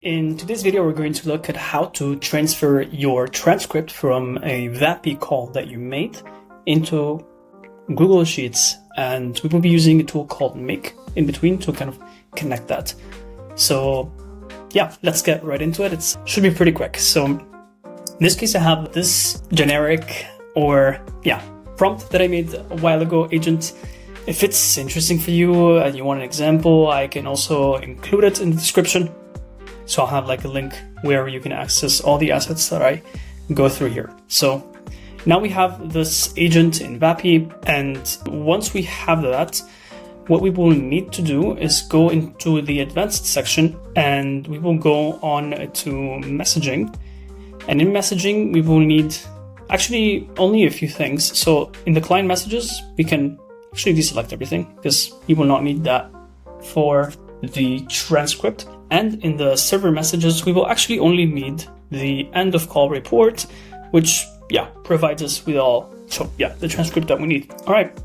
In today's video, we're going to look at how to transfer your transcript from a Vapi call that you made into Google Sheets. And we will be using a tool called Make in between to kind of connect that. So yeah, let's get right into it. It should be pretty quick. So in this case, I have this generic prompt that I made a while ago, agent. If it's interesting for you and you want an example, I can also include it in the description. So I'll have like a link where you can access all the assets that I go through here. So now we have this agent in Vapi, and once we have that, what we will need to do is go into the advanced section and we will go on to messaging. And in messaging, we will need actually only a few things. So in the client messages, we can actually deselect everything because you will not need that for the transcript. And in the server messages, we will actually only need the end of call report, which provides us with the transcript that we need. All right,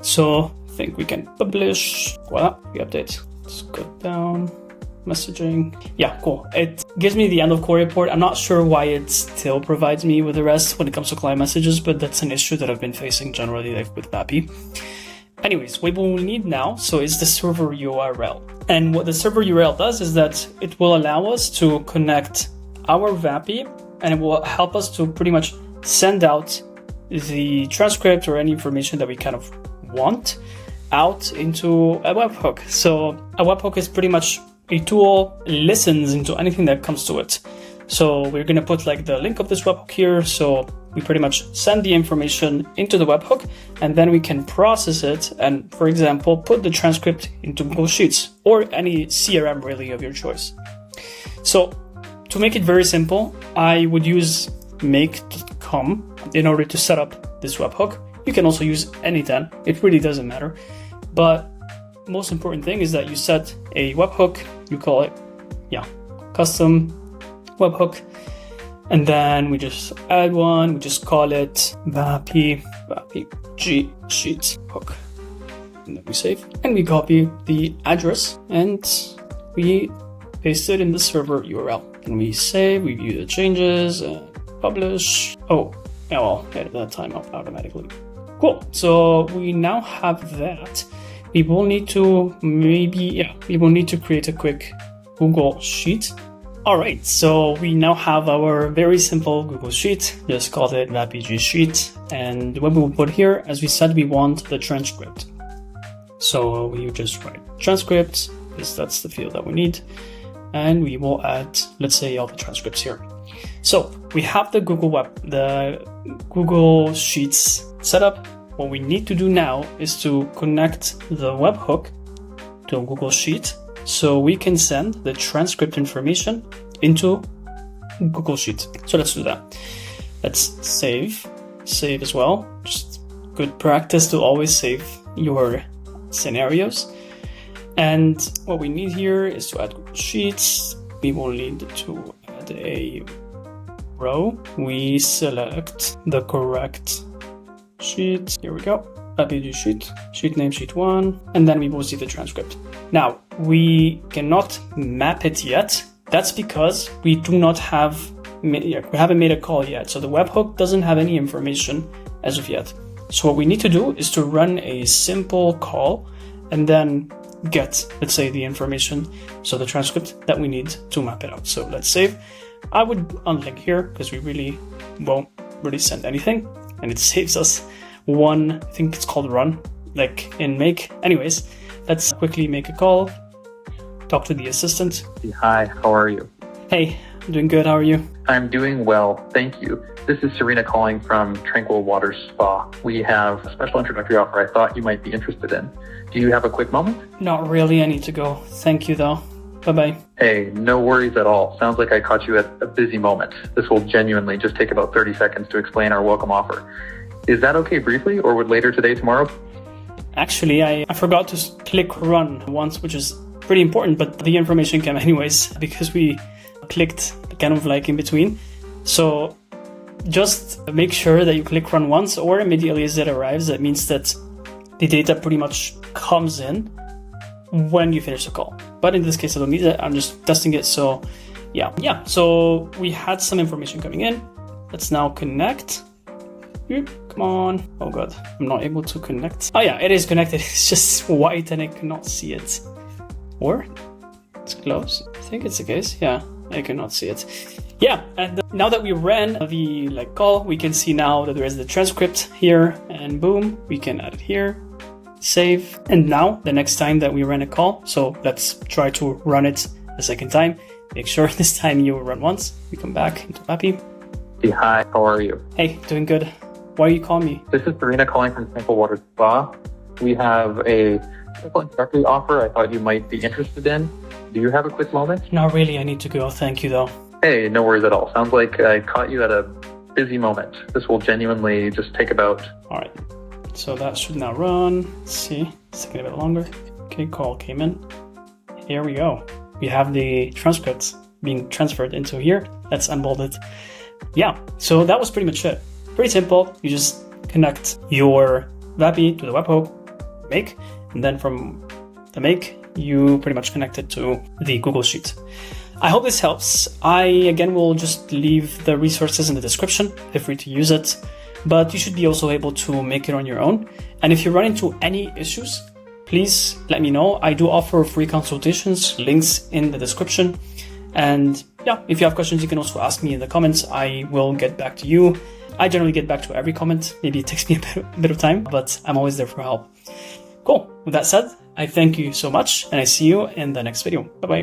so I think we can publish. Voila, we update. Let's go down. Messaging. Yeah, cool. It gives me the end of call report. I'm not sure why it still provides me with the rest when it comes to client messages, but that's an issue that I've been facing generally with Vapi. Anyways, what we'll need now, so is the server URL. And what the server URL does is that it will allow us to connect our Vapi, and it will help us to pretty much send out the transcript or any information that we kind of want out into a webhook. So a webhook is pretty much a tool, listens into anything that comes to it. So we're going to put like the link of this webhook here. So we pretty much send the information into the webhook, and then we can process it and, for example, put the transcript into Google Sheets or any CRM really of your choice. So to make it very simple, I would use make.com in order to set up this webhook. You can also use any10, it really doesn't matter. But most important thing is that you set a webhook, you call it, custom webhook. And then we just add one, we just call it Vapi GSheet hook. And then we save and we copy the address and we paste it in the server URL. And we save, we view the changes, and publish. Edit that time up automatically. Cool. So we now have that. We will need to create a quick Google Sheet. All right, so we now have our very simple Google Sheet, just called it Vapi GSheet. And what we will put here, as we said, we want the transcript. So we just write transcripts, because that's the field that we need. And we will add, let's say, all the transcripts here. So we have the Google Sheets set up. What we need to do now is to connect the webhook to a Google Sheet, so we can send the transcript information into Google Sheet. So let's do that. Let's save as well. Just good practice to always save your scenarios. And what we need here is to add Google Sheets. We will need to add a row. We select the correct sheet. Here we go. Vapi GSheet, sheet name, sheet 1, and then we will see the transcript. Now, we cannot map it yet. That's because we haven't made a call yet. So the webhook doesn't have any information as of yet. So what we need to do is to run a simple call and then get, let's say, the information, so the transcript that we need to map it out. So let's save. I would unlink here because we really won't really send anything, and it saves us one, I think it's called run, like in make. Anyways, let's quickly make a call, talk to the assistant. Hi, how are you? Hey, I'm doing good. How are you? I'm doing well, thank you. This is Serena calling from Tranquil Waters Spa. We have a special introductory offer I thought you might be interested in. Do you have a quick moment? Not really, I need to go. Thank you though. Bye-bye. Hey, no worries at all. Sounds like I caught you at a busy moment. This will genuinely just take about 30 seconds to explain our welcome offer. Is that okay briefly, or would later today, tomorrow? Actually, I forgot to click run once, which is pretty important, but the information came anyways because we clicked kind of like in between. So just make sure that you click run once or immediately as it arrives. That means that the data pretty much comes in when you finish the call. But in this case, I don't need it. I'm just testing it. So yeah. So we had some information coming in. Let's now connect. Come on. Oh God, I'm not able to connect. Oh yeah, it is connected. It's just white and I cannot see it. Or it's closed. I think it's the case. Yeah, I cannot see it. Yeah, and now that we ran the call, we can see now that there is the transcript here, and boom, we can add it here, save. And now the next time that we run a call, so let's try to run it a second time. Make sure this time you run once. We come back into Vapi. Hey, hi, how are you? Hey, doing good. Why are you calling me? This is Serena calling from Simple Water Spa. We have a simple introductory offer I thought you might be interested in. Do you have a quick moment? Not really, I need to go. Thank you though. Hey, no worries at all. Sounds like I caught you at a busy moment. This will genuinely just take about... All right, so that should now run. Let's see, it's taking a bit longer. Okay, call came in. Here we go. We have the transcripts being transferred into here. Let's unbold it. Yeah, so that was pretty much it. Pretty simple. You just connect your Vapi to the Webhook, make, and then from the make, you pretty much connect it to the Google Sheet. I hope this helps. I, again, will just leave the resources in the description. Feel free to use it, but you should be also able to make it on your own. And if you run into any issues, please let me know. I do offer free consultations, links in the description. And yeah, if you have questions, you can also ask me in the comments. I will get back to you. I generally get back to every comment. Maybe it takes me a bit of time, but I'm always there for help. Cool. With that said, I thank you so much, and I see you in the next video. Bye-bye.